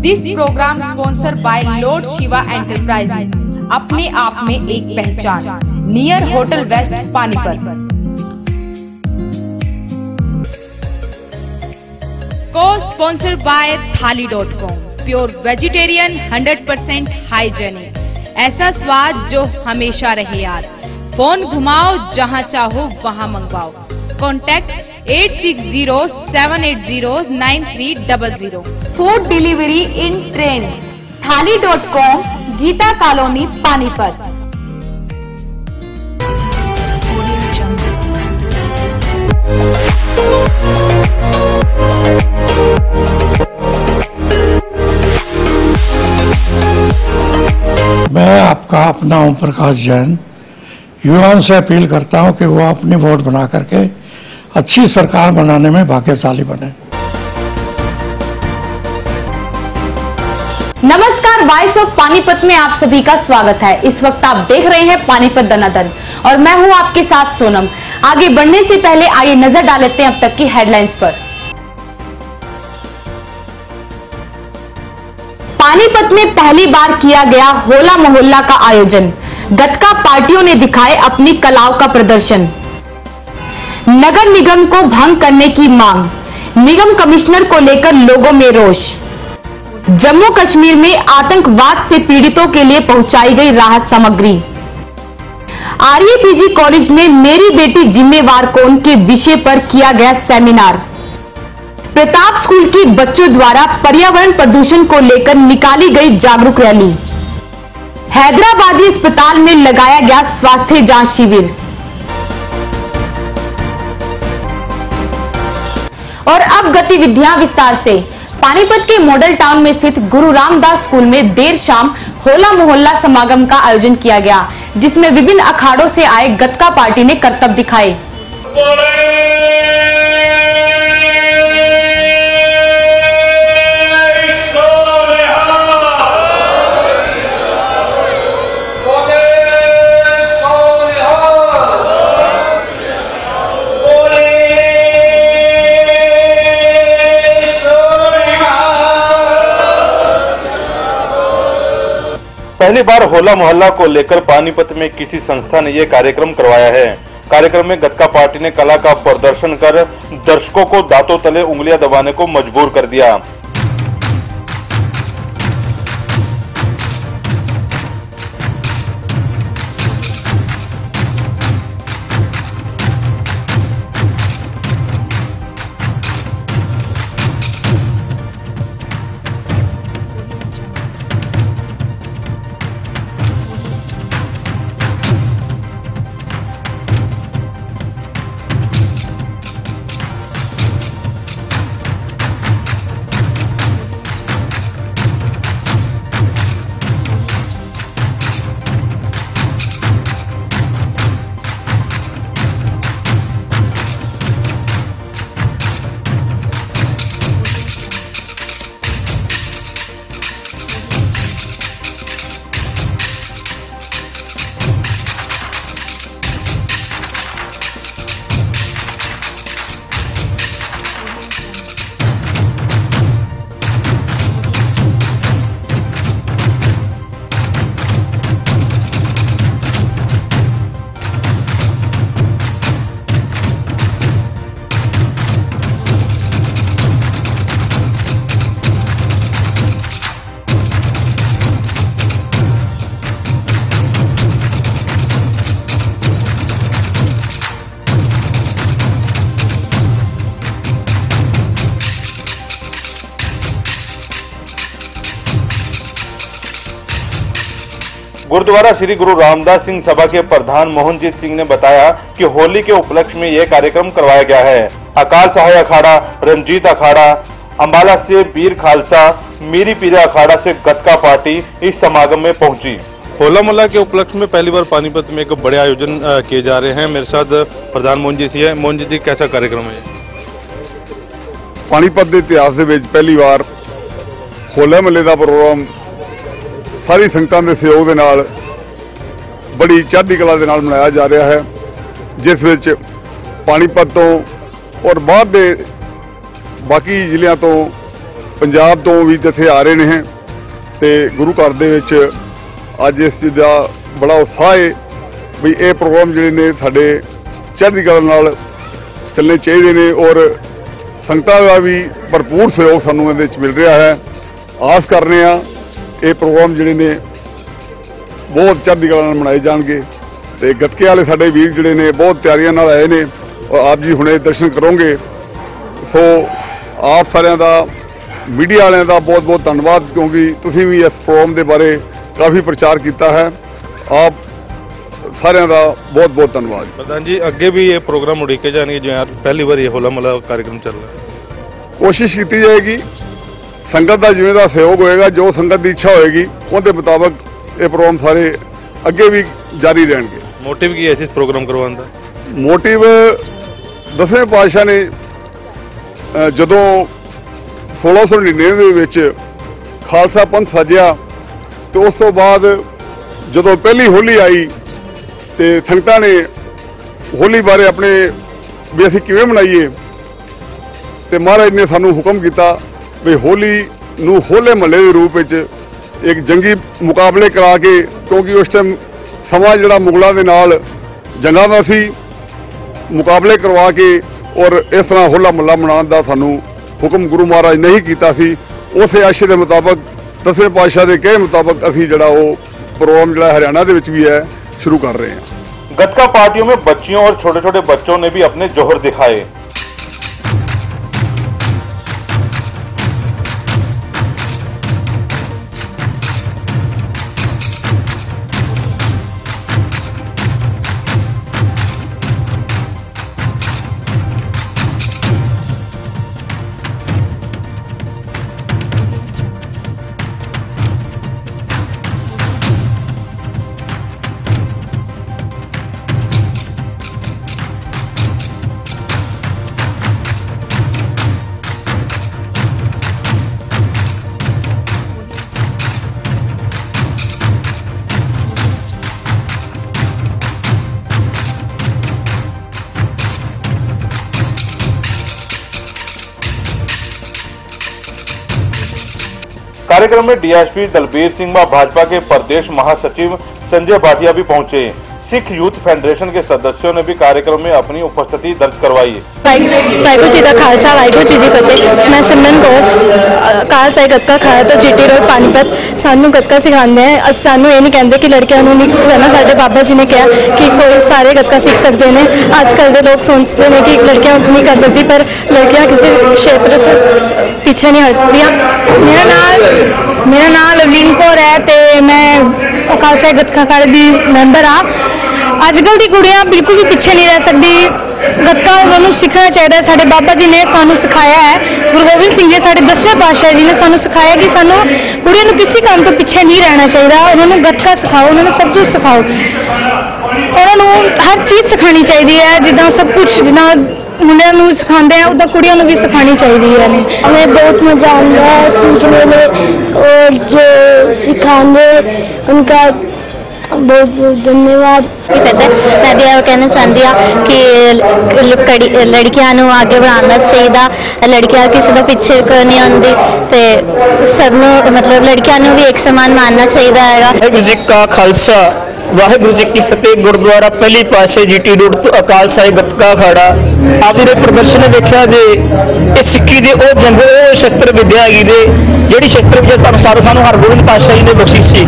This program sponsor by Lord Shiva Enterprises, अपने आप में एक पहचान, नियर होटल वेस्ट पानीपत। को sponsor by Thali dot com, pure vegetarian 100% hygienic, ऐसा स्वाद जो हमेशा रहे याद। फोन घुमाओ, जहां चाहो वहां मंगवाओ। कॉन्टैक्ट 8607809300। फूड डिलीवरी इन ट्रेन, थाली.com, गीता कॉलोनी पानीपत। मैं आपका अपना ओम प्रकाश जैन युवाओं से अपील करता हूं कि वो अपनी वोट बना करके अच्छी सरकार बनाने में भाग्यशाली बने। नमस्कार, वॉइस ऑफ पानीपत में आप सभी का स्वागत है। इस वक्त आप देख रहे हैं पानीपत दनादन और मैं हूं आपके साथ सोनम। आगे बढ़ने से पहले आइए नजर डाल लेते हैं अब तक की हेडलाइंस पर। पानीपत में पहली बार किया गया होला मोहल्ला का आयोजन, गतका पार्टियों ने दिखाए अपनी कलाओं का प्रदर्शन। नगर निगम को भंग करने की मांग, निगम कमिश्नर को लेकर लोगों में रोष। जम्मू कश्मीर में आतंकवाद से पीड़ितों के लिए पहुंचाई गई राहत सामग्री। आरईपीजी कॉलेज में मेरी बेटी जिम्मेवार कौन के विषय पर किया गया सेमिनार। प्रताप स्कूल की बच्चों द्वारा पर्यावरण प्रदूषण को लेकर निकाली गई जागरूक रैली। हैदराबादी अस्पताल में लगाया गया स्वास्थ्य जांच शिविर। और अब गतिविधियां विस्तार से। पानीपत के मॉडल टाउन में स्थित गुरु रामदास स्कूल में देर शाम होला मोहल्ला समागम का आयोजन किया गया, जिसमें विभिन्न अखाड़ों से आए गतका पार्टी ने करतब दिखाए। पहली बार होला मोहल्ला को लेकर पानीपत में किसी संस्था ने यह कार्यक्रम करवाया है। कार्यक्रम में गतका पार्टी ने कला का प्रदर्शन कर दर्शकों को दांतों तले उंगलियां दबाने को मजबूर कर दिया। गुरुद्वारा श्री गुरु रामदास सिंह सभा के प्रधान मोहनजीत सिंह ने बताया कि होली के उपलक्ष्य में यह कार्यक्रम करवाया गया है। अकाल सहाय अखाड़ा, रंजीत अखाड़ा, अंबाला से वीर खालसा, मीरी पीरा अखाड़ा से गतका पार्टी इस समागम में पहुंची। होला मोहल्ला के उपलक्ष्य में पहली बार पानीपत में एक बड़े आयोजन किए जा रहे हैं। मेरे साथ प्रधान मोहनजीत जी है। मोहनजीत जी, कैसा कार्यक्रम है? पानीपत के इतिहास के पहली बार होला मोहल्ले का प्रोग्राम सारी संगतां के सहयोग के नाल बड़ी चढ़दी कला के नाल मनाया जा रहा है, जिस विच पानीपत तो और बाहर दे बाकी जिलों तो ਪੰਜਾਬ ਤੋਂ ਵੀ ਜਥੇ ਆ ਰਹੇ ਨੇ ਤੇ ਗੁਰੂ ਘਰ ਦੇ ਵਿੱਚ ਅੱਜ ਇਸ ਚੀਜ਼ ਦਾ ਬੜਾ ਉਤਸ਼ਾਹ ਹੈ ਵੀ ਇਹ ਪ੍ਰੋਗਰਾਮ ਜਿਹੜੇ ਨੇ ਸਾਡੇ ਚੜ੍ਹਦੀ ਕਲਾ ਨਾਲ ਚੱਲਣੇ ਚਾਹੀਦੇ ਨੇ ਔਰ ਸੰਗਤਾਂ ਦਾ ਵੀ ਭਰਪੂਰ ਸਹਿਯੋਗ ਸਾਨੂੰ ਇਹਦੇ ਵਿੱਚ ਮਿਲ ਰਿਹਾ ਹੈ। ਆਸ ਕਰਨੇ ਆ ਇਹ ਪ੍ਰੋਗਰਾਮ ਜਿਹੜੇ ਨੇ ਬਹੁਤ ਚੜ੍ਹਦੀ ਕਲਾ ਨਾਲ ਮਨਾਏ ਜਾਣਗੇ ਤੇ ਗੱਤਕੇ ਵਾਲੇ ਸਾਡੇ ਵੀਰ ਜਿਹੜੇ ਨੇ ਬਹੁਤ ਤਿਆਰੀਆਂ ਨਾਲ ਆਏ ਨੇ ਔਰ ਆਪ ਜੀ ਹੁਣੇ ਦਰਸ਼ਨ ਕਰੋਗੇ। ਸੋ ਆਪ ਸਾਰਿਆਂ ਦਾ ਮੀਡੀਆ ਵਾਲਿਆਂ ਦਾ ਬਹੁਤ ਬਹੁਤ ਧੰਨਵਾਦ ਕਿਉਂਕਿ ਤੁਸੀਂ ਵੀ ਇਸ ਪ੍ਰੋਗਰਾਮ ਦੇ ਬਾਰੇ ਕਾਫੀ ਪ੍ਰਚਾਰ ਕੀਤਾ ਹੈ। ਆਪ ਸਾਰਿਆਂ ਦਾ ਬਹੁਤ ਬਹੁਤ ਧੰਨਵਾਦ। प्रधान जी अगे भी ये प्रोग्राम उड़ीके जाएंगे जो यार पहली बार ये होला महला कार्यक्रम चल रहा है? कोशिश की जाएगी संगत का जिवें दा सहयोग होएगा जो संगत की इच्छा होएगी उहदे मुताबिक ये प्रोग्राम सारे अगे भी जारी रहेंगे। मोटिव की है इस प्रोग्राम करवाने का? मोटिव 10वें पातशाह ने जदों 1699 ਦੇ ਵਿੱਚ ਖਾਲਸਾ ਪੰਥ ਸਾਜਿਆ ਤੇ ਉਸ ਤੋਂ ਬਾਅਦ ਜਦੋਂ ਪਹਿਲੀ ਹੋਲੀ ਆਈ ਤੇ ਸੰਗਤਾਂ ਨੇ ਹੋਲੀ ਬਾਰੇ ਆਪਣੇ ਵੀ ਅਸੀਂ ਕਿਵੇਂ ਮਨਾਈਏ ਤੇ ਮਹਾਰਾਜ ਨੇ ਸਾਨੂੰ ਹੁਕਮ ਕੀਤਾ ਵੀ ਹੋਲੀ ਨੂੰ ਹੋਲੇ ਮਹੱਲੇ ਦੇ ਰੂਪ ਵਿੱਚ ਇੱਕ ਜੰਗੀ ਮੁਕਾਬਲੇ ਕਰਾ ਕੇ ਕਿਉਂਕਿ ਉਸ ਟਾਈਮ ਸਮਾਂ ਜਿਹੜਾ ਮੁਗਲਾਂ ਦੇ ਨਾਲ ਜੰਗਾਂ ਦਾ ਸੀ ਮੁਕਾਬਲੇ ਕਰਵਾ ਕੇ ਔਰ ਇਸ ਤਰ੍ਹਾਂ ਹੋਲਾ ਮਹੱਲਾ ਮਨਾਉਣ ਦਾ ਸਾਨੂੰ ਹੁਕਮ ਗੁਰੂ ਮਹਾਰਾਜ ਨਹੀਂ ਕੀਤਾ ਸੀ। ਉਸੇ ਆਸ਼ੇ ਦੇ ਮੁਤਾਬਕ 10ਵੇਂ ਪਾਤਸ਼ਾਹ ਦੇ ਕਹੇ ਮੁਤਾਬਕ ਅਸੀਂ ਜਿਹੜਾ ਉਹ ਪ੍ਰੋਗਰਾਮ ਜਿਹੜਾ ਹਰਿਆਣਾ ਦੇ ਵਿੱਚ ਵੀ ਹੈ शुरू कर रहे हैं। गतका पार्टियों में बच्चियों और छोटे छोटे बच्चों ने भी अपने जोहर दिखाए। कार्यक्रम में डीएसपी दलबीर सिंह व भाजपा के प्रदेश महासचिव संजय भाटिया भी पहुंचे। सिख यूथ फेडरेशन के सदस्यों ने भी कार्यक्रम में अपनी उपस्थिति दर्ज करवाई। वाहिगुरू जी का खालसा वाहिगुरू जी की फतेह। मैं सिमरन कौर खालसा गतका खाया तो जीटी रोड पानीपत सानू गतका सिखाते हैं। सानू ये नहीं कहते कि लड़कियों नहीं करना। साडे बाबा जी ने कहा कि कोई सारे गतका सीख सकते हैं। आजकल के लोग सोचते हैं कि लड़कियां नहीं कर सकती पर लड़कियां किसी क्षेत्र च पीछे नहीं हटदियां। मेरा नाम लवलीन कौर है ते मैं खालसा गतका अखाड़े की मैंबर हाँ। अजकल की कुड़ियां बिल्कुल भी पीछे नहीं रह सकती। गतका उन्होंने सीखना चाहिए। साडे बाबा जी ने सानू सिखाया है, गुरु गोबिंद सिंह जी साडे 10वें पातशाह जी ने सानू सिखाया कि सानू कुड़ियां नूं किसी काम तो पीछे नहीं रहना चाहिए। उन्होंने गतका सिखाओ, उन्होंने सब कुछ सिखाओ, उन्होंने हर चीज़ सिखानी चाहिए है। जिदा सब कुछ जिदा मुंडिया नूं सिखाते हैं उदा कुड़ियां नूं भी सिखानी चाहिए है। हमें बहुत मजा आता है सीखने में और जो सिखाने उनका बहुत बहुत धन्यवाद। मैं भी कहना चाहती हूँ कि लड़कियां नूं आगे बढ़ाना चाहिए। लड़कियां किसी तो पीछे नहीं आती तो सबनों मतलब लड़कियां नूं भी एक समान मानना चाहिए है। वाहिगुरू जी का खालसा वाहिगुरू जी की फतेह। गुरुद्वारा पहली पातशाही जीटी रोड तो अकाल साहिब गतका अखाड़ा आप जो प्रदर्शन देखा जे ये सिक्खी दे ओ जंग ओ शस्त्र विद्या हैगी दे जिहड़ी शस्त्र विद्या सानू हरगोबिंद पातशाह जी ने बख्शी सी।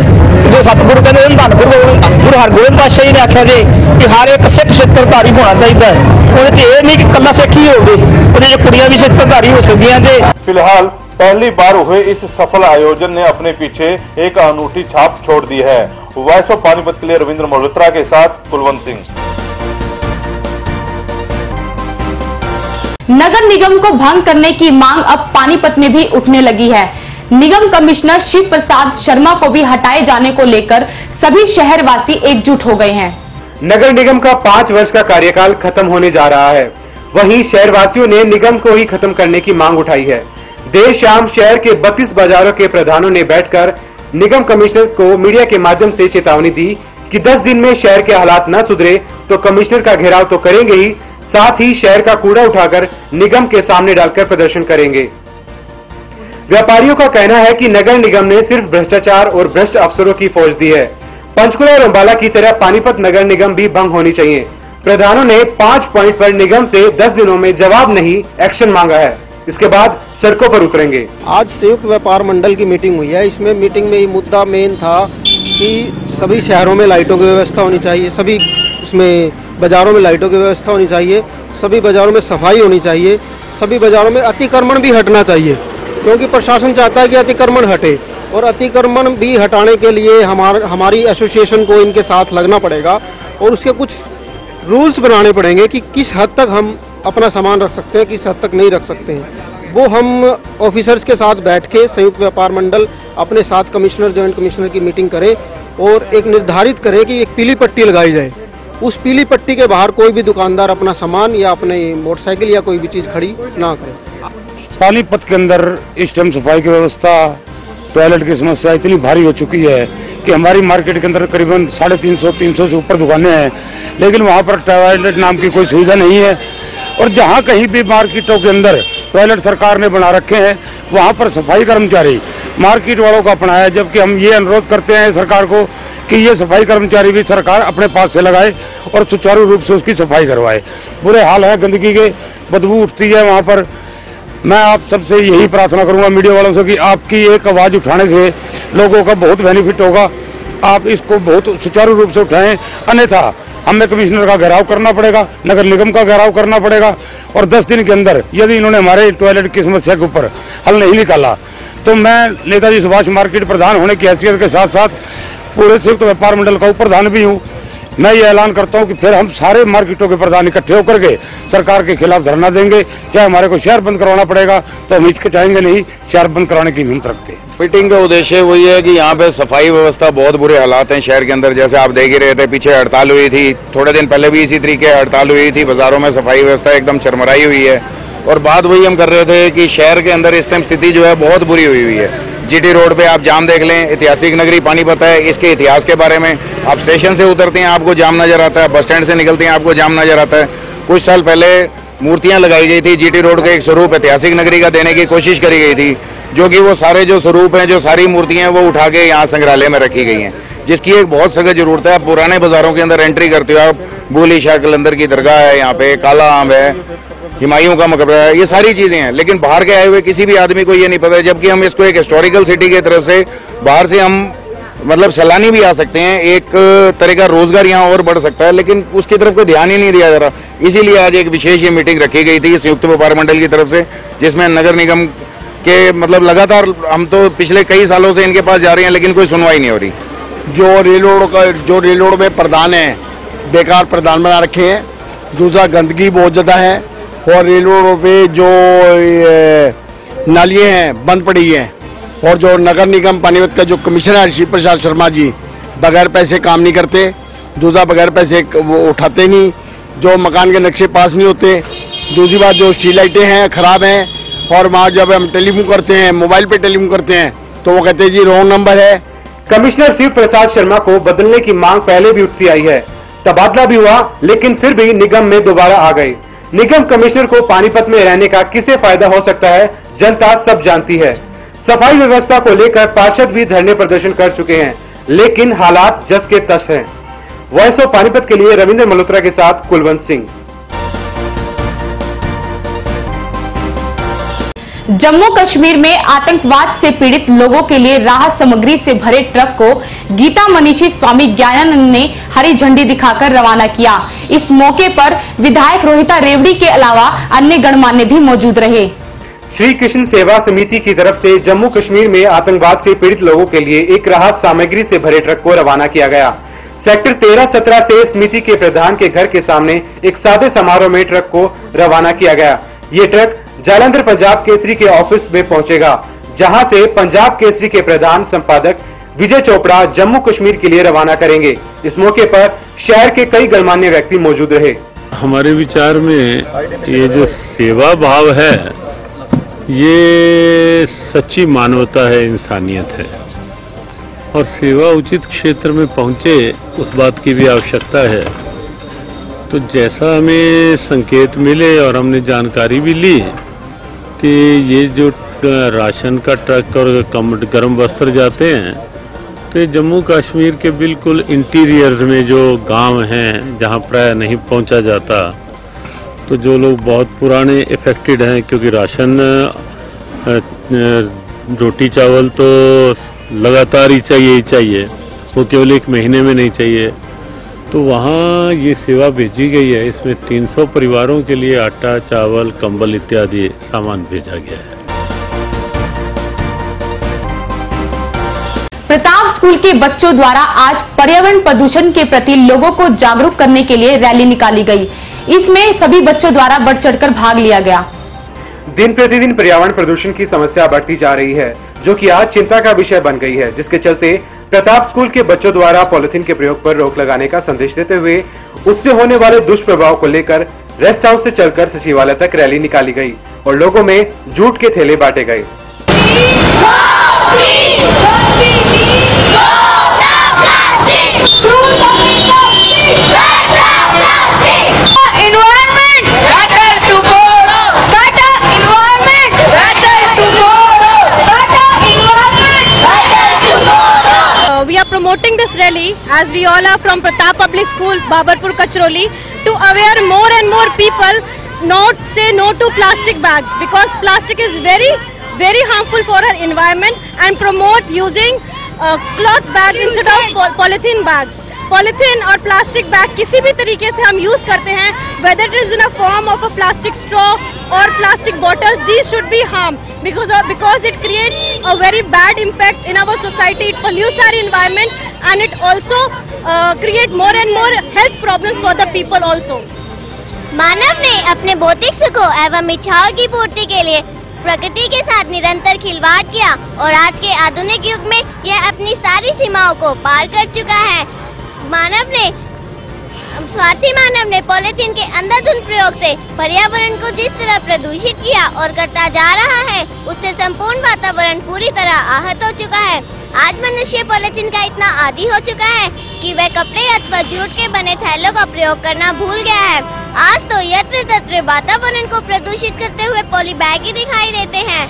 जो सतगुरु कहते धन गुरु हरगोबिंद पातशाह जी ने आख्या जे कि हर एक सिख शस्त्रधारी होना चाहिए है। उहदे च ये नहीं कि कल्ला सिख ही होवे, उहदे च कुड़ियां भी शस्त्रधारी हो सकदियां जे। फिलहाल पहली बार हुए इस सफल आयोजन ने अपने पीछे एक अनूठी छाप छोड़ दी है। वॉइस ऑफ पानीपत के लिए रविंद्र मल्होत्रा के साथ कुलवंत सिंह। नगर निगम को भंग करने की मांग अब पानीपत में भी उठने लगी है। निगम कमिश्नर शिव प्रसाद शर्मा को भी हटाए जाने को लेकर सभी शहरवासी एकजुट हो गए हैं। नगर निगम का 5 वर्ष का कार्यकाल खत्म होने जा रहा है। वहीं शहरवासियों ने निगम को ही खत्म करने की मांग उठाई है। देर शाम शहर के 32 बाजारों के प्रधानों ने बैठकर निगम कमिश्नर को मीडिया के माध्यम से चेतावनी दी कि 10 दिन में शहर के हालात न सुधरे तो कमिश्नर का घेराव तो करेंगे ही, साथ ही शहर का कूड़ा उठाकर निगम के सामने डालकर प्रदर्शन करेंगे। व्यापारियों का कहना है कि नगर निगम ने सिर्फ भ्रष्टाचार और भ्रष्ट अफसरों की फौज दी है। पंचकुला और अंबाला की तरह पानीपत नगर निगम भी भंग होनी चाहिए। प्रधानों ने 5 पॉइंट पर निगम से 10 दिनों में जवाब नहीं एक्शन मांगा है। इसके बाद सड़कों पर उतरेंगे। आज संयुक्त व्यापार मंडल की मीटिंग हुई है। इसमें मीटिंग में मुद्दा मेन था कि सभी शहरों में लाइटों की व्यवस्था होनी चाहिए, सभी उसमें बाजारों में लाइटों की व्यवस्था होनी चाहिए, सभी बाजारों में सफाई होनी चाहिए, सभी बाजारों में अतिक्रमण भी हटना चाहिए, क्योंकि प्रशासन चाहता है कि अतिक्रमण हटे और अतिक्रमण भी हटाने के लिए हमारी एसोसिएशन को इनके साथ लगना पड़ेगा और उसके कुछ रूल्स बनाने पड़ेंगे कि किस हद तक हम अपना सामान रख सकते हैं, किस हद तक नहीं रख सकते हैं। वो हम ऑफिसर्स के साथ बैठ के संयुक्त व्यापार मंडल अपने साथ कमिश्नर, जॉइंट कमिश्नर की मीटिंग करें और एक निर्धारित करें कि एक पीली पट्टी लगाई जाए। उस पीली पट्टी के बाहर कोई भी दुकानदार अपना सामान या अपने मोटरसाइकिल या कोई भी चीज़ खड़ी ना करे। पानीपत के अंदर इस टाइम सफाई की व्यवस्था, टॉयलेट की समस्या इतनी भारी हो चुकी है कि हमारी मार्केट के अंदर करीबन 350 से ऊपर दुकानें हैं, लेकिन वहाँ पर टॉयलेट नाम की कोई सुविधा नहीं है। और जहाँ कहीं भी मार्केटों के अंदर टॉयलेट सरकार ने बना रखे हैं, वहाँ पर सफाई कर्मचारी मार्केट वालों का अपना है, जबकि हम ये अनुरोध करते हैं सरकार को कि ये सफाई कर्मचारी भी सरकार अपने पास से लगाए और सुचारू रूप से उसकी सफाई करवाए। बुरे हाल है, गंदगी के बदबू उठती है वहाँ पर। मैं आप सबसे यही प्रार्थना करूंगा मीडिया वालों से कि आपकी एक आवाज उठाने से लोगों का बहुत बेनिफिट होगा। आप इसको बहुत सुचारू रूप से उठाएं, अन्यथा हमें कमिश्नर का घेराव करना पड़ेगा, नगर निगम का घेराव करना पड़ेगा और 10 दिन के अंदर यदि इन्होंने हमारे टॉयलेट की समस्या के ऊपर हल नहीं निकाला तो मैं नेताजी सुभाष मार्केट प्रधान होने की हैसियत के साथ साथ पूरे संयुक्त व्यापार मंडल का प्रधान भी हूँ। मैं ये ऐलान करता हूँ कि फिर हम सारे मार्केटों के प्रधान इकट्ठे होकर के सरकार के खिलाफ धरना देंगे। चाहे हमारे को शहर बंद करवाना पड़ेगा तो हम हिचकिचाएंगे नहीं, शहर बंद कराने की हिम्मत रखते हैं। मीटिंग का उद्देश्य वही है कि यहाँ पे सफाई व्यवस्था बहुत बुरे हालात हैं शहर के अंदर। जैसे आप देख ही रहे थे, पीछे हड़ताल हुई थी, थोड़े दिन पहले भी इसी तरीके हड़ताल हुई थी। बाजारों में सफाई व्यवस्था एकदम चरमराई हुई है और बात वही हम कर रहे थे कि शहर के अंदर इस टाइम स्थिति जो है बहुत बुरी हुई है। जीटी रोड पे आप जाम देख लें, ऐतिहासिक नगरी पानीपत है, इसके इतिहास के बारे में आप स्टेशन से उतरते हैं आपको जाम नजर आता है, बस स्टैंड से निकलते हैं आपको जाम नजर आता है। कुछ साल पहले मूर्तियां लगाई गई थी, जीटी रोड का एक स्वरूप ऐतिहासिक नगरी का देने की कोशिश करी गई थी, जो कि वो सारे जो स्वरूप हैं, जो सारी मूर्तियां वो उठा के यहाँ संग्रहालय में रखी गई हैं, जिसकी एक बहुत सख्त जरूरत है। आप पुराने बाजारों के अंदर एंट्री करते हो, आप बूली शाह कलंदर की दरगाह है, यहाँ पे काला आम है, हिमायूं का मकबरा है, ये सारी चीजें हैं, लेकिन बाहर के आए हुए किसी भी आदमी को ये नहीं पता है। जबकि हम इसको एक हिस्टोरिकल सिटी की तरफ से बाहर से हम मतलब सैलानी भी आ सकते हैं, एक तरह का रोजगार यहाँ और बढ़ सकता है, लेकिन उसकी तरफ कोई ध्यान ही नहीं दिया जा रहा। इसीलिए आज एक विशेष ये मीटिंग रखी गई थी संयुक्त व्यापार मंडल की तरफ से, जिसमें नगर निगम के मतलब लगातार हम तो पिछले कई सालों से इनके पास जा रहे हैं, लेकिन कोई सुनवाई नहीं हो रही। जो रेल रोड में प्रधान है, बेकार प्रधान बना रखे हैं। दूसरा, गंदगी बहुत ज़्यादा है और रेल रोड पे जो नालियाँ हैं बंद पड़ी हैं और जो नगर निगम पानीपत का जो कमिश्नर शिव प्रसाद शर्मा जी बगैर पैसे काम नहीं करते। दूसरा, बगैर पैसे वो उठाते नहीं, जो मकान के नक्शे पास नहीं होते। दूसरी बात, जो स्ट्रीट लाइटें हैं खराब हैं और वहाँ जब हम टेलीफोन करते हैं, मोबाइल पे टेलीफोन करते हैं तो वो कहते हैं जी रॉन्ग नंबर है। कमिश्नर शिव प्रसाद शर्मा को बदलने की मांग पहले भी उठती आई है, तबादला भी हुआ, लेकिन फिर भी निगम में दोबारा आ गए। निगम कमिश्नर को पानीपत में रहने का किसे फायदा हो सकता है, जनता सब जानती है। सफाई व्यवस्था को लेकर पार्षद भी धरने प्रदर्शन कर चुके हैं, लेकिन हालात जस के तस हैं। वॉइस ऑफ पानीपत के लिए रविंद्र मल्होत्रा के साथ कुलवंत सिंह। जम्मू कश्मीर में आतंकवाद से पीड़ित लोगों के लिए राहत सामग्री से भरे ट्रक को गीता मनीषी स्वामी ज्ञानानंद ने हरी झंडी दिखाकर रवाना किया। इस मौके पर विधायक रोहिता रेवड़ी के अलावा अन्य गणमान्य भी मौजूद रहे। श्री कृष्ण सेवा समिति की तरफ से जम्मू कश्मीर में आतंकवाद से पीड़ित लोगों के लिए एक राहत सामग्री से भरे ट्रक को रवाना किया गया। सेक्टर 13-17 से समिति के प्रधान के घर के सामने एक सादे समारोह में ट्रक को रवाना किया गया। ये ट्रक जालंधर पंजाब केसरी के ऑफिस में पहुंचेगा, जहां से पंजाब केसरी के प्रधान संपादक विजय चोपड़ा जम्मू कश्मीर के लिए रवाना करेंगे। इस मौके पर शहर के कई गणमान्य व्यक्ति मौजूद रहे। हमारे विचार में ये जो सेवा भाव है, ये सच्ची मानवता है, इंसानियत है और सेवा उचित क्षेत्र में पहुंचे उस बात की भी आवश्यकता है। तो जैसा हमें संकेत मिले और हमने जानकारी भी ली कि ये जो राशन का ट्रक और गर्म वस्त्र जाते हैं तो ये जम्मू कश्मीर के बिल्कुल इंटीरियर्स में जो गांव हैं जहां प्राय नहीं पहुंचा जाता, तो जो लोग बहुत पुराने इफेक्टेड हैं, क्योंकि राशन रोटी चावल तो लगातार ही चाहिए, वो केवल एक महीने में नहीं चाहिए, तो वहाँ ये सेवा भेजी गई है। इसमें 300 परिवारों के लिए आटा, चावल, कंबल इत्यादि सामान भेजा गया है। प्रताप स्कूल के बच्चों द्वारा आज पर्यावरण प्रदूषण के प्रति लोगों को जागरूक करने के लिए रैली निकाली गई। इसमें सभी बच्चों द्वारा बढ़ चढ़कर भाग लिया गया। दिन प्रतिदिन पर्यावरण प्रदूषण की समस्या बढ़ती जा रही है, जो कि आज चिंता का विषय बन गई है, जिसके चलते प्रताप स्कूल के बच्चों द्वारा पॉलिथीन के प्रयोग पर रोक लगाने का संदेश देते हुए उससे होने वाले दुष्प्रभाव को लेकर रेस्ट हाउस से चलकर सचिवालय तक रैली निकाली गई और लोगों में जूट के थैले बांटे गए। We are promoting this rally as we all are from Pratap Public School, Babarpur, Kachroli, to aware more and more people not say no to plastic bags, because plastic is very harmful for our environment, and promote using cloth bags instead of polythene bags. Polythene और plastic bag किसी भी तरीके से हम use करते हैं, whether it is in a form of a plastic straw or plastic bottles, these should be harmed because it creates a very bad impact in our society. It pollutes our environment and it also create more and more health problems for the people also. मानव ने अपने भौतिक सुखों एवं इच्छाओं की पूर्ति के लिए प्रकृति के साथ निरंतर खिलवाड़ किया और आज के आधुनिक युग में यह अपनी सारी सीमाओं को पार कर चुका है। स्वार्थी मानव ने पॉलिथीन के अंधाधुंध प्रयोग से पर्यावरण को जिस तरह प्रदूषित किया और करता जा रहा है, उससे संपूर्ण वातावरण पूरी तरह आहत हो चुका है। आज मनुष्य पॉलिथीन का इतना आदी हो चुका है कि वह कपड़े अथवा जूट के बने थैलों का प्रयोग करना भूल गया है। आज तो यत्र तत्र वातावरण को प्रदूषित करते हुए पॉली बैग ही दिखाई देते हैं।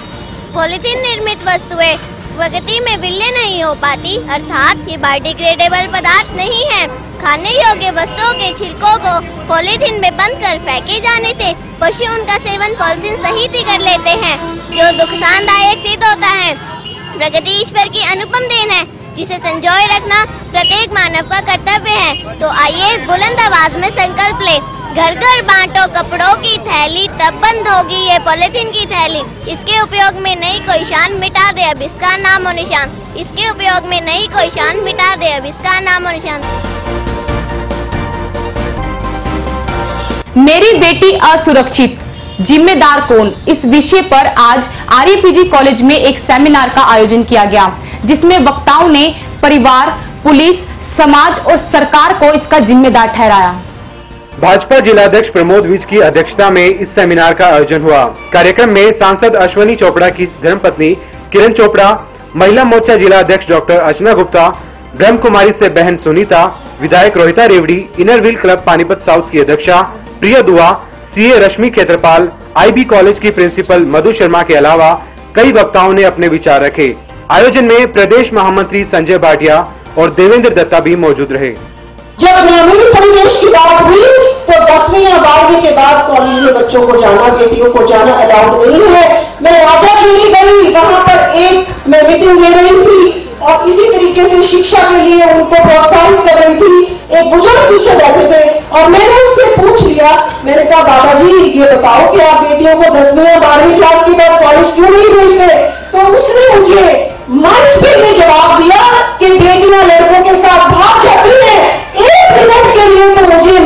पॉलिथीन निर्मित वस्तुएं प्रकृति में विलीन नहीं हो पाती, अर्थात ये बायोडिग्रेडेबल पदार्थ नहीं है। खाने योग्य वस्तुओं के छिलकों को पॉलीथीन में बंद कर फेंके जाने से पशु उनका सेवन पॉलीथीन सहित ही कर लेते हैं, जो नुकसानदायक सिद्ध होता है। प्रकृति ईश्वर की अनुपम देन है, जिसे संजोए रखना प्रत्येक मानव का कर्तव्य है। तो आइए बुलंद आवाज में संकल्प ले, घर घर बांटो कपड़ों की थैली, तब बंद होगी ये पॉलिथीन की थैली। इसके उपयोग में नई कोई शान, मिटा दे अब इसका नामो निशान। इसके उपयोग में नई कोई शान, मिटा दे अब इसका नामो निशान। मेरी बेटी असुरक्षित, जिम्मेदार कौन, इस विषय पर आज आरईपीजी कॉलेज में एक सेमिनार का आयोजन किया गया, जिसमें वक्ताओं ने परिवार, पुलिस, समाज और सरकार को इसका जिम्मेदार ठहराया। भाजपा जिलाध्यक्ष प्रमोद विज की अध्यक्षता में इस सेमिनार का आयोजन हुआ। कार्यक्रम में सांसद अश्वनी चोपड़ा की धर्मपत्नी किरण चोपड़ा, महिला मोर्चा जिला अध्यक्ष डॉक्टर अर्चना गुप्ता, ब्रह्म कुमारी से बहन सुनीता, विधायक रोहिता रेवड़ी, inner wheel club Panipat south की अध्यक्षा प्रिया दुआ, सीए रश्मि खेत्रपाल, आईबी कॉलेज की प्रिंसिपल मधु शर्मा के अलावा कई वक्ताओं ने अपने विचार रखे। आयोजन में प्रदेश महामंत्री संजय भाटिया और देवेंद्र दत्ता भी मौजूद रहे। जब ग्रामीण परिवेश की बात हुई तो 10वीं या 12वीं के बाद कॉलेज में बच्चों को जाना, बेटियों को जाना अलाउड नहीं है। मैं राजाखेड़ी गई, वहां पर एक मैं मीटिंग ले रही थी और इसी तरीके से शिक्षा के लिए उनको प्रोत्साहित कर रही थी। एक बुजुर्ग पीछे बैठे थे और मैंने उनसे पूछ लिया, मैंने कहा बाबा जी ये बताओ कि आप बेटियों को 10वीं या 12वीं क्लास के बाद कॉलेज क्यों नहीं भेजते? तो उसने मुझे मंच पे जवाब दिया कि बेटियां लड़कों के साथ भाग जाती हैं। 1 मिनट के लिए तो मुझे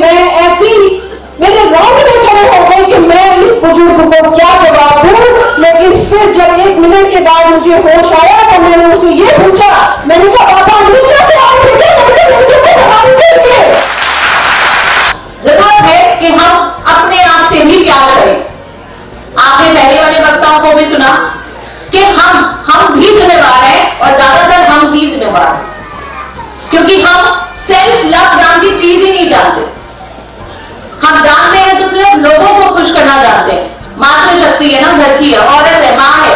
मेरे राउंड में खड़े हो गए कि मैं इस बुजुर्ग को क्या जवाब दूं। लेकिन फिर जब 1 मिनट के बाद मुझे होश आया तो मैंने उसे ये पूछा, मैंने कहा पापा मीडिया से आप जरूरत है कि हम अपने आप से भी प्यार करें। आपने पहले वाले वक्ताओं को भी सुना कि हम भी जिम्मेवार हैं और ज्यादातर हम ही जिम्मेवार हैं, क्योंकि हम सेल्फ लव नाम की चीज ही नहीं जानते। हम जानते हैं तो सिर्फ लोगों को खुश करना जानते हैं। मातृशक्ति है ना, घर की है, औरत है, माँ है,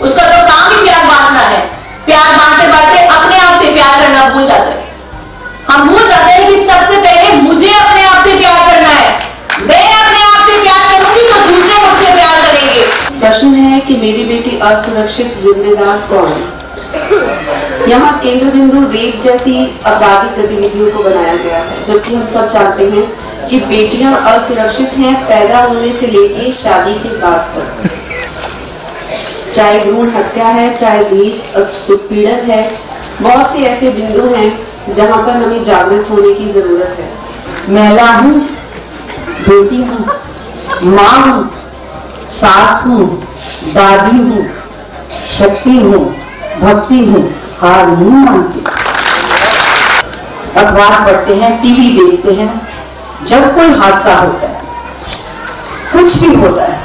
उसका तो काम ही प्यार बांटना है। प्यार बांटते बांटते अपने आप से प्यार करना भूल जाते हैं। हम भूल जाते हैं कि सबसे पहले मुझे अपने आप से प्यार करना है। मैं अपने आप से प्यार करूंगी तो दूसरे मुझसे प्यार करेंगे। प्रश्न है कि मेरी बेटी असुरक्षित जिम्मेदार कौन है। यहाँ केंद्र बिंदु रेप जैसी आपराधिक गतिविधियों को बनाया गया है, जबकि हम सब जानते हैं कि बेटियां असुरक्षित हैं पैदा होने से लेके शादी के बाद तक। चाहे भ्रूण हत्या है, चाहे दहेज उत्पीड़न है, बहुत से ऐसे बिंदु हैं जहां पर हमें जागृत होने की जरूरत है। महिला हूँ, बेटी हूँ, माँ हूँ, सास हूँ, दादी हूँ, शक्ति हूँ, भक्ति हूँ, हार नहीं मानती। अखबार पढ़ते हैं, टीवी देखते हैं, जब कोई हादसा होता है, कुछ भी होता है,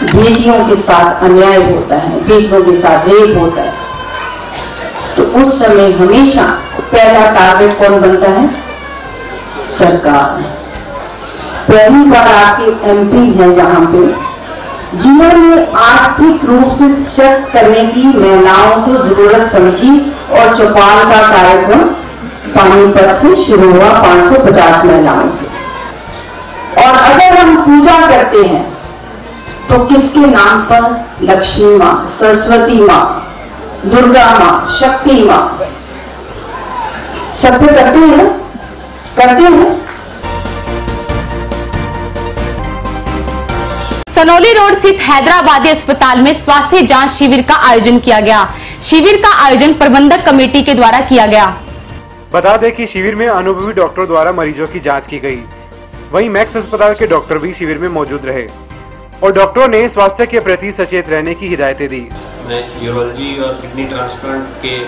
बेटियों के साथ अन्याय होता है, बेटियों के साथ रेप होता है, तो उस समय हमेशा पहला टारगेट कौन बनता है? सरकार। पहली बार आपके एमपी हैं जहां पे जिन्होंने आर्थिक रूप से सशक्त करने की महिलाओं को जरूरत समझी और चौपाल का कार्यक्रम पानीपत से शुरू हुआ 550 महिलाओं से। और अगर हम पूजा करते हैं तो किसके नाम पर? लक्ष्मी माँ, सरस्वती माँ, दुर्गा माँ, शक्ति माँ, सब पे करते हैं, करते हैं। सनौली रोड स्थित हैदराबादी अस्पताल में स्वास्थ्य जांच शिविर का आयोजन किया गया। शिविर का आयोजन प्रबंधक कमेटी के द्वारा किया गया। बता दें कि शिविर में अनुभवी डॉक्टरों द्वारा मरीजों की जांच की गई। वहीं मैक्स अस्पताल के डॉक्टर भी शिविर में मौजूद रहे और डॉक्टरों ने स्वास्थ्य के प्रति सचेत रहने की हिदायतें दी। मैं यूरोलॉजी और किडनी ट्रांसप्लांट के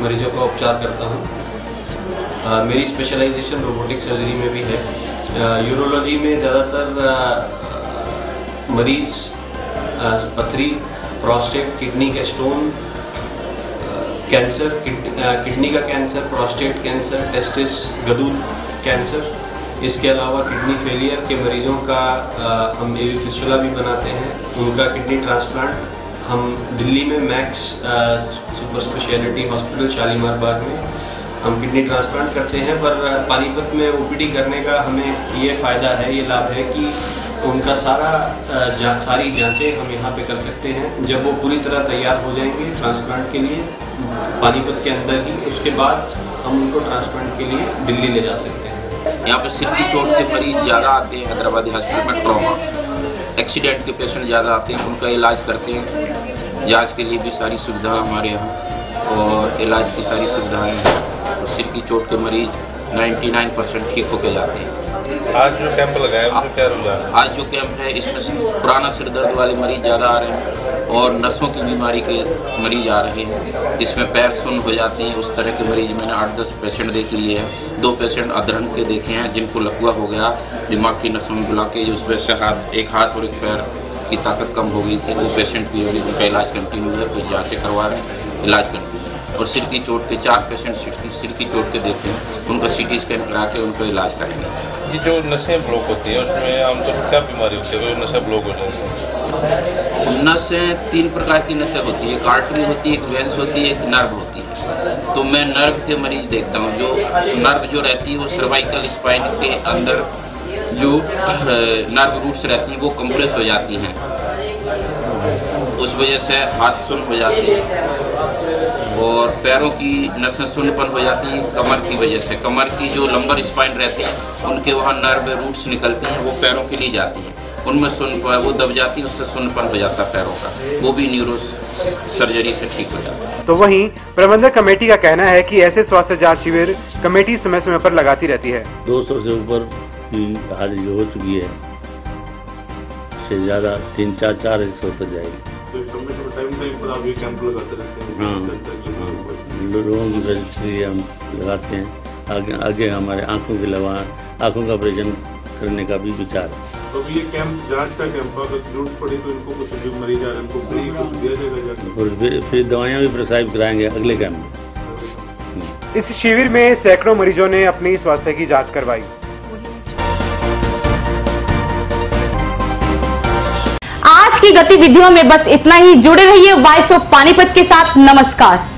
मरीजों का उपचार करता हूं। मेरी स्पेशलाइजेशन रोबोटिक सर्जरी में भी है। यूरोलॉजी में ज़्यादातर मरीज पथरी, प्रोस्टेट, किडनी के स्टोन, कैंसर, किडनी का कैंसर, प्रोस्टेट कैंसर, टेस्टिस, गदूद कैंसर, इसके अलावा किडनी फेलियर के मरीजों का हम एवी फिस्टुला भी बनाते हैं। उनका किडनी ट्रांसप्लांट हम दिल्ली में Max super speciality hospital Shalimar Bagh में हम किडनी ट्रांसप्लांट करते हैं। पर पानीपत में ओपीडी करने का हमें ये फ़ायदा है, ये लाभ है कि उनका सारी जांचें हम यहाँ पे कर सकते हैं। जब वो पूरी तरह तैयार हो जाएंगे ट्रांसप्लांट के लिए पानीपत के अंदर ही, उसके बाद हम उनको ट्रांसप्लांट के लिए दिल्ली ले जा सकते हैं। यहाँ पे सिर की चोट के मरीज ज़्यादा आते हैं हैदराबादी हॉस्पिटल में, ट्रॉमा एक्सीडेंट के पेशेंट ज़्यादा आते हैं, उनका इलाज करते हैं। जांच के लिए भी सारी सुविधा हमारे यहाँ और इलाज की सारी सुविधाएं हैं। तो सिर की चोट के मरीज 99% ठीक होके जाते हैं। आज जो कैंप लगाया है क्या रुझान है? आज जो कैंप है इसमें पुराना सिर दर्द वाले मरीज ज़्यादा आ रहे हैं और नसों की बीमारी के मरीज आ रहे हैं। इसमें पैर सुन्न हो जाते हैं, उस तरह के मरीज मैंने 8-10 पेशेंट देख लिए हैं। 2 पेशेंट अधरण के देखे हैं जिनको लकवा हो गया, दिमाग की नसों में ब्लॉकेज, उस वजह से एक हाथ और एक पैर की ताकत कम हो गई थी। वो पेशेंट भी होगी, उनका इलाज कंटिन्यू है, कुछ जाँचें करवा रहे हैं, इलाज कंटिन्यू। और सिर की चोट के 4 पेशेंट सिर की चोट के देखे हैं, उनका CT स्कैन करा के उनको इलाज करेंगे। ये जो नसें ब्लॉक होती हैं उसमें आमतौर पर क्या बीमारी होती है? नसें ब्लॉक हो जाती हैं। नसें 3 प्रकार की नसें होती है, एक आर्टरी होती है, एक वेंस होती है, एक नर्व होती है। तो मैं नर्व के मरीज देखता हूँ। जो नर्व जो रहती है वो सर्वाइकल स्पाइन के अंदर जो नर्व रूट्स रहती हैं वो कंप्रेस हो जाती हैं, उस वजह से हाथ सुन्न हो जाते हैं। और पैरों की नसें सुन्नपन हो जाती हैं कमर की वजह से। कमर की जो लंबर स्पाइन रहती है उनके वहाँ नर्व रूट्स निकलती हैं, वो पैरों के लिए जाती हैं, उनमें सुन्न वो दब जाती है, उससे सुन्नपन हो जाता है पैरों का, वो भी न्यूरो सर्जरी से ठीक हो जाता है। तो वहीं प्रबंधक कमेटी का कहना है कि ऐसे स्वास्थ्य जांच शिविर कमेटी समय समय पर लगाती रहती है। 200 से ऊपर की हाजिरी हो चुकी है, से ज़्यादा 3-4 तक जाएगी। आप ये कैंप लगाते रहते हैं? हाँ, लोगों की रजिस्ट्री हम लगाते हैं। आगे हमारे आंखों का ऑपरेशन करने का भी विचार है। तो ये कैंप जांच का कैंप अगर जरूरत पड़ी तो इनको कुछ जो मरीज आ रहे हैं उनको फ्री कुछ दिया जाएगा? फिर दवाइयाँ भी प्रिस्क्राइब कराएंगे अगले कैंप में। इस शिविर में सैकड़ों मरीजों ने अपनी स्वास्थ्य की जाँच करवाई। आज की गतिविधियों में बस इतना ही। जुड़े रहिए वॉइस ऑफ पानीपत के साथ। नमस्कार।